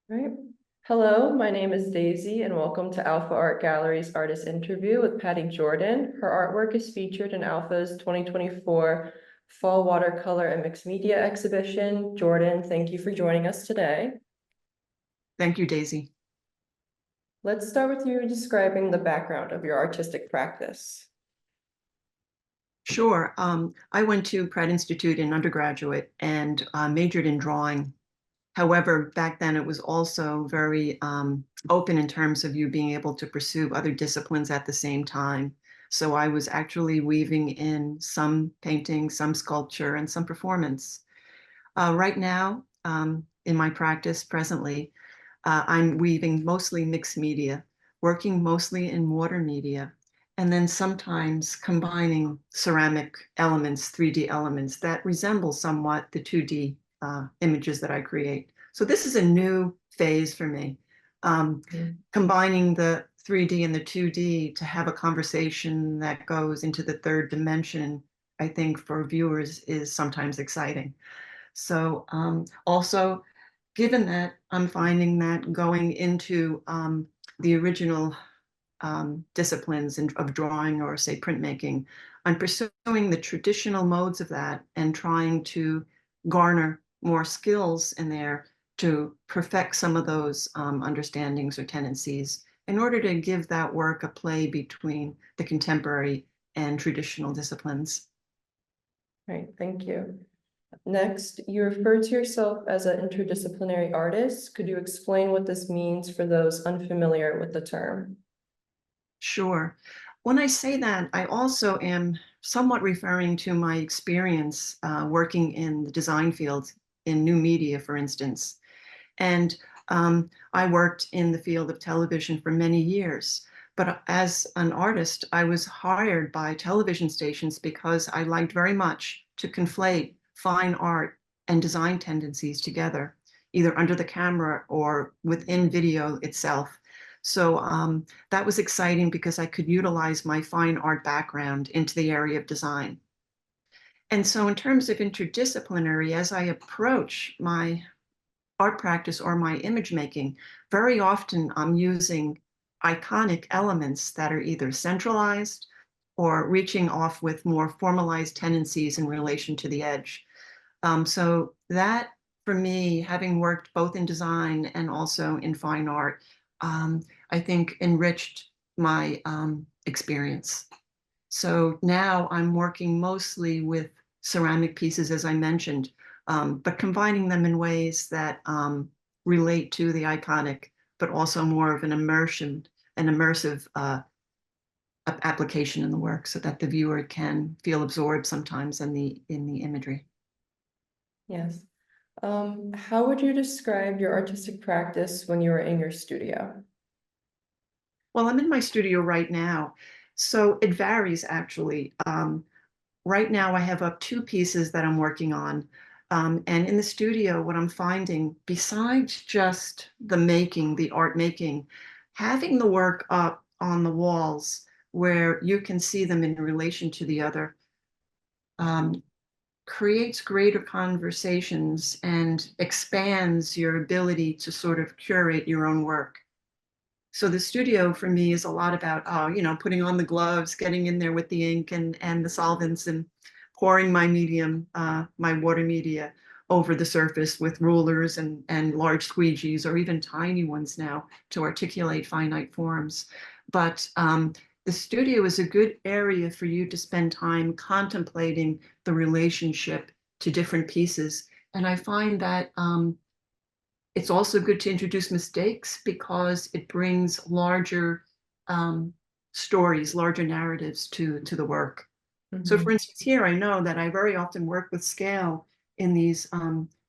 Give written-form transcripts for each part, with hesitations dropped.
Right. Hello, my name is Daisy and welcome to Alpha Art Gallery's artist interview with Patti Jordan. Her artwork is featured in Alpha's 2024 Fall Watercolor and Mixed Media exhibition. Jordan, thank you for joining us today. Thank you, Daisy. Let's start with you describing the background of your artistic practice. Sure. I went to Pratt Institute in undergraduate and majored in drawing. However, back then it was also very open in terms of you being able to pursue other disciplines at the same time. So I was actually weaving in some painting, some sculpture, and some performance. Right now, in my practice presently, I'm weaving mostly mixed media, working mostly in water media, and then sometimes combining ceramic elements, 3D elements that resemble somewhat the 2D images that I create. So this is a new phase for me, combining the 3D and the 2D to have a conversation that goes into the third dimension, I think for viewers is sometimes exciting. So also, given that I'm finding that going into the original disciplines of drawing or say printmaking, I'm pursuing the traditional modes of that and trying to garner more skills in there to perfect some of those understandings or tendencies in order to give that work a play between the contemporary and traditional disciplines. Right, thank you. Next, you refer to yourself as an interdisciplinary artist. Could you explain what this means for those unfamiliar with the term? Sure. When I say that, I also am somewhat referring to my experience working in the design field in new media, for instance. And I worked in the field of television for many years. But as an artist, I was hired by television stations because I liked very much to conflate fine art and design tendencies together, either under the camera or within video itself. So that was exciting because I could utilize my fine art background into the area of design. And so in terms of interdisciplinary, as I approach my art practice or my image making, very often I'm using iconic elements that are either centralized or reaching off with more formalized tendencies in relation to the edge. So that, for me, having worked both in design and also in fine art, I think enriched my experience. So now I'm working mostly with ceramic pieces, as I mentioned, but combining them in ways that relate to the iconic, but also more of an immersive application in the work so that the viewer can feel absorbed sometimes in the imagery. Yes. How would you describe your artistic practice when you were in your studio? Well, I'm in my studio right now, so it varies actually. Right now I have up 2 pieces that I'm working on. And in the studio, what I'm finding, besides just the making, the art making, having the work up on the walls where you can see them in relation to the other, creates greater conversations and expands your ability to sort of curate your own work. So the studio for me is a lot about, putting on the gloves, getting in there with the ink and the solvents and pouring my medium, my water media over the surface with rulers and large squeegees or even tiny ones now to articulate finite forms. But the studio is a good area for you to spend time contemplating the relationship to different pieces. And I find that it's also good to introduce mistakes because it brings larger stories, larger narratives to the work. So for instance, here I know that I very often work with scale in these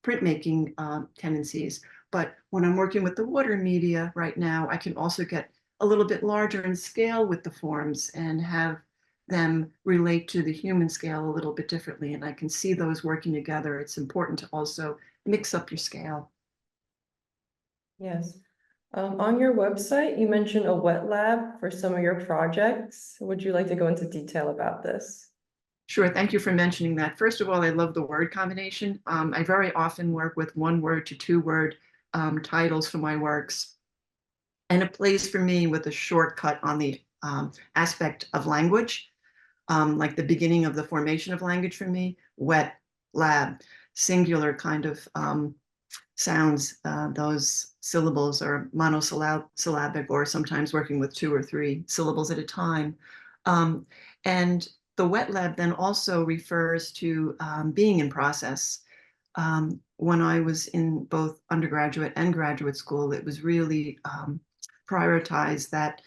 printmaking tendencies. But when I'm working with the water media right now, I can also get a little bit larger in scale with the forms and have them relate to the human scale a little bit differently. And I can see those working together. It's important to also mix up your scale. Yes. On your website, you mentioned a wet lab for some of your projects. Would you like to go into detail about this? Sure, thank you for mentioning that. First of all, I love the word combination. I very often work with 1 word to 2 word titles for my works. And it plays for me with a shortcut on the aspect of language, like the beginning of the formation of language for me, wet, lab, singular kind of sounds. Those syllables are monosyllabic or sometimes working with 2 or 3 syllables at a time. And the wet lab then also refers to being in process. When I was in both undergraduate and graduate school, it was really prioritized that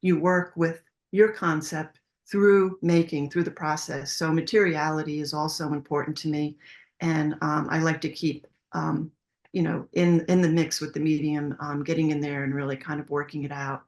you work with your concept through making, through the process. So materiality is also important to me. And I like to keep, in the mix with the medium, getting in there and really kind of working it out.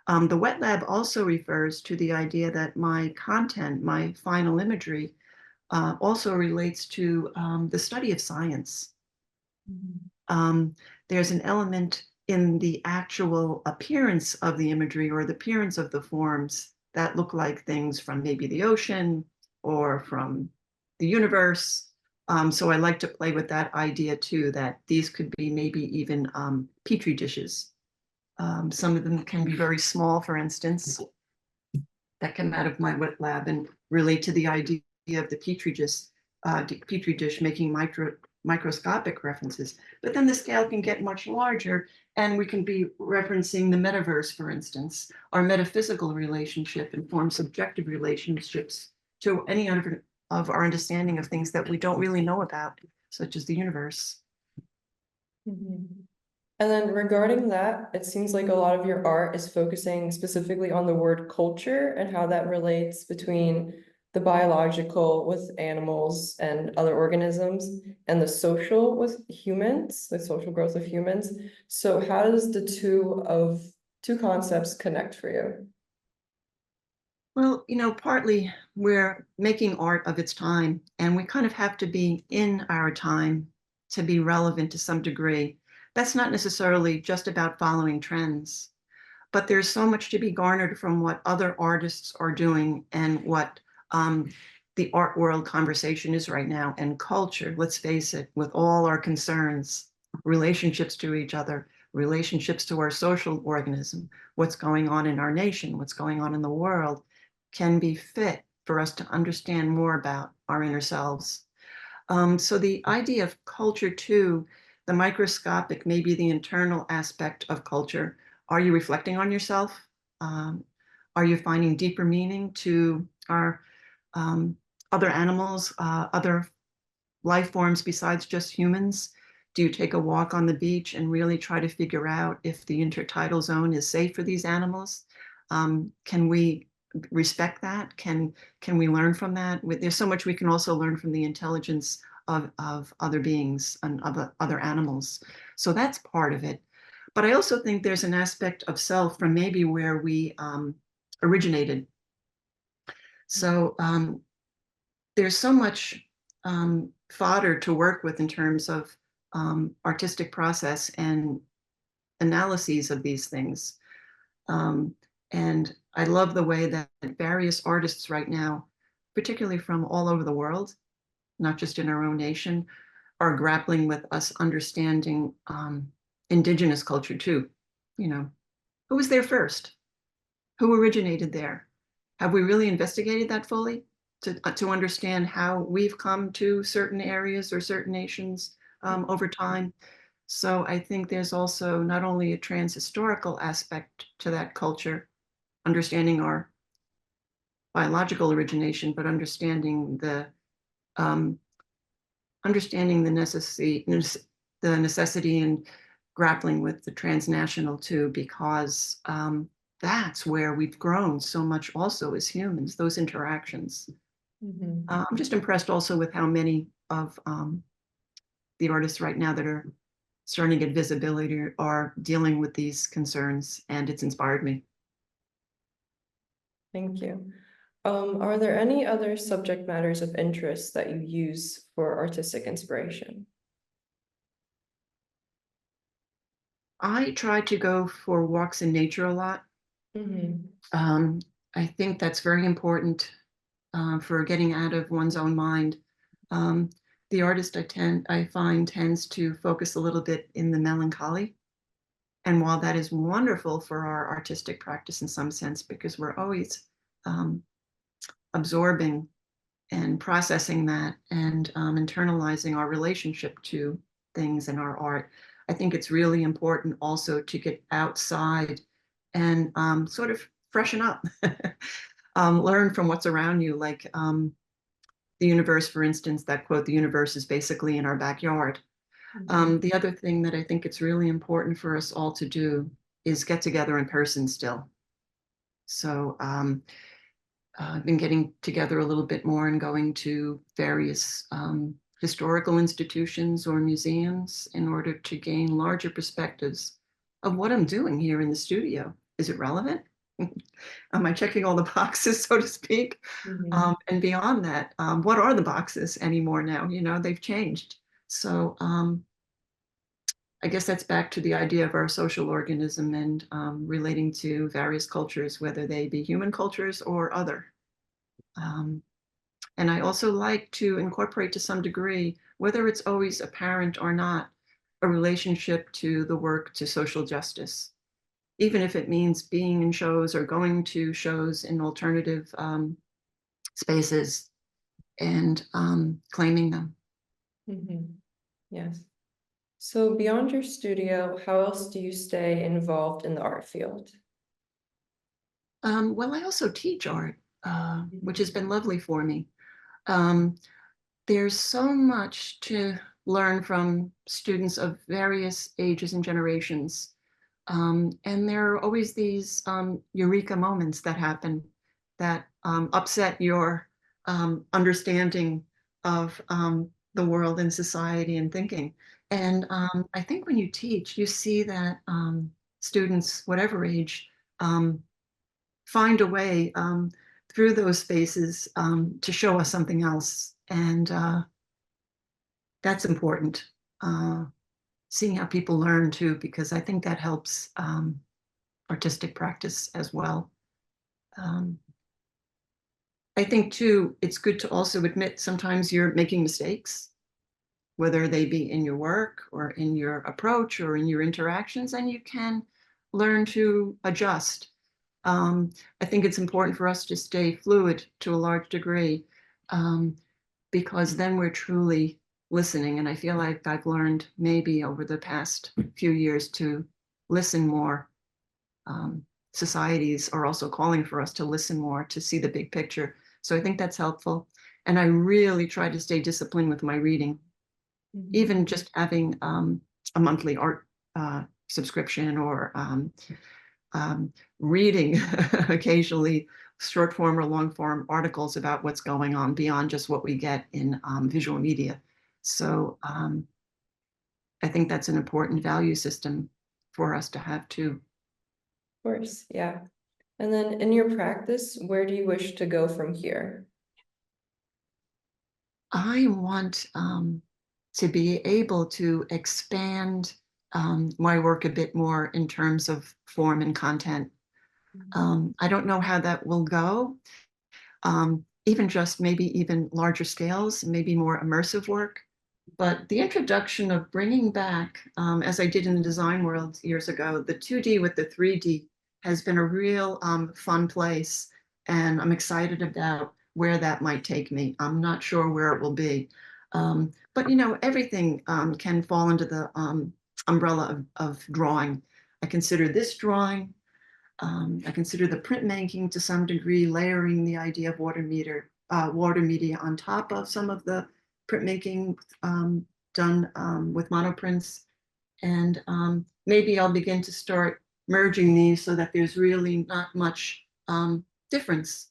The wet lab also refers to the idea that my content, my final imagery, also relates to the study of science. There's an element in the actual appearance of the imagery or the appearance of the forms that look like things from maybe the ocean or from the universe. So I like to play with that idea too, that these could be maybe even petri dishes. Some of them can be very small, for instance, that come out of my wet lab and relate to the idea of the petri dish making microscopic references. But then the scale can get much larger, and we can be referencing the metaverse, for instance. Our metaphysical relationship and form subjective relationships to any other of our understanding of things that we don't really know about, such as the universe. And then regarding that, it seems like a lot of your art is focusing specifically on the word culture and how that relates between the biological with animals and other organisms and the social with humans, the social growth of humans. So how does the two concepts connect for you? Well, partly we're making art of its time, and we kind of have to be in our time to be relevant to some degree. That's not necessarily just about following trends, but there's so much to be garnered from what other artists are doing and what the art world conversation is right now, and culture, let's face it, with all our concerns, relationships to each other, relationships to our social organism, what's going on in our nation, what's going on in the world, can be fit for us to understand more about our inner selves. So the idea of culture too, the microscopic, maybe the internal aspect of culture. Are you reflecting on yourself? Are you finding deeper meaning to our other animals, other life forms besides just humans? Do you take a walk on the beach and really try to figure out if the intertidal zone is safe for these animals? Can we respect that? Can we learn from that? There's so much we can also learn from the intelligence of other beings and other animals. So that's part of it. But I also think there's an aspect of self from maybe where we originated. So there's so much fodder to work with in terms of artistic process and analyses of these things. And I love the way that various artists right now, particularly from all over the world, not just in our own nation, are grappling with us understanding indigenous culture too. Who was there first? Who originated there? Have we really investigated that fully to understand how we've come to certain areas or certain nations over time? So I think there's also not only a transhistorical aspect to that culture, understanding our biological origination, but understanding the necessity and grappling with the transnational too, because that's where we've grown so much also as humans, those interactions. I'm just impressed also with how many of the artists right now that are starting to get visibility are dealing with these concerns, and it's inspired me. Thank you. Are there any other subject matters of interest that you use for artistic inspiration? I try to go for walks in nature a lot. I think that's very important for getting out of one's own mind. The artist I find tends to focus a little bit in the melancholy. And while that is wonderful for our artistic practice in some sense, because we're always absorbing and processing that and internalizing our relationship to things in our art, I think it's really important also to get outside and sort of freshen up, learn from what's around you, like the universe, for instance, that quote, "The universe is basically in our backyard." The other thing that I think it's really important for us all to do is get together in person still. So I've been getting together a little bit more and going to various historical institutions or museums in order to gain larger perspectives of what I'm doing here in the studio. Is it relevant? Am I checking all the boxes, so to speak? And beyond that, what are the boxes anymore now? You know, they've changed. So I guess that's back to the idea of our social organism and relating to various cultures, whether they be human cultures or other. And I also like to incorporate to some degree, whether it's always apparent or not, a relationship to the work to social justice, even if it means being in shows or going to shows in alternative spaces and claiming them. Yes. So beyond your studio, how else do you stay involved in the art field? Well, I also teach art, which has been lovely for me. There's so much to learn from students of various ages and generations. And there are always these eureka moments that happen that upset your understanding of the world and society and thinking. And I think when you teach, you see that students, whatever age, find a way through those spaces to show us something else. And that's important. Seeing how people learn too, because I think that helps artistic practice as well. I think too, it's good to also admit sometimes you're making mistakes, whether they be in your work or in your approach or in your interactions, and you can learn to adjust. I think it's important for us to stay fluid to a large degree, because then we're truly listening. And I feel like I've learned maybe over the past few years to listen more. Societies are also calling for us to listen more, to see the big picture. So I think that's helpful. And I really try to stay disciplined with my reading, even just having a monthly art subscription or reading occasionally short form or long form articles about what's going on beyond just what we get in visual media. So I think that's an important value system for us to have too. Of course, yeah. And then in your practice, where do you wish to go from here? I want to be able to expand my work a bit more in terms of form and content. I don't know how that will go. Even just maybe even larger scales, maybe more immersive work. But the introduction of bringing back, as I did in the design world years ago, the 2D with the 3D has been a real fun place. And I'm excited about where that might take me. I'm not sure where it will be. But, you know, everything can fall under the umbrella of drawing. I consider this drawing. I consider the printmaking to some degree, layering the idea of water media on top of some of the printmaking done with monoprints. And maybe I'll begin to start merging these so that there's really not much difference.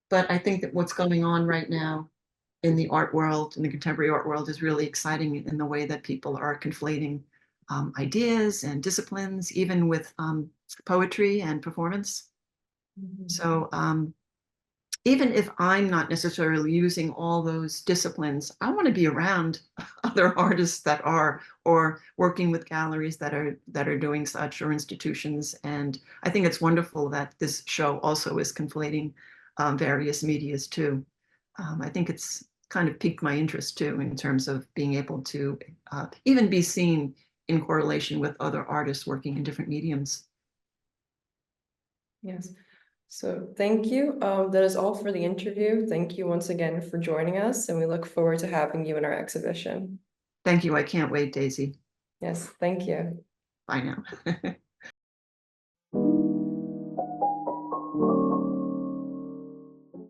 But I think that what's going on right now in the art world, in the contemporary art world, is really exciting in the way that people are conflating ideas and disciplines, even with poetry and performance. So even if I'm not necessarily using all those disciplines, I want to be around other artists that are, or working with galleries that are doing such, or institutions. And I think it's wonderful that this show also is conflating various medias too. I think it's kind of piqued my interest too, in terms of being able to even be seen in correlation with other artists working in different mediums. Yes. So thank you. That is all for the interview. Thank you once again for joining us, and we look forward to having you in our exhibition. Thank you. I can't wait, Daisy. Yes, thank you. Bye now.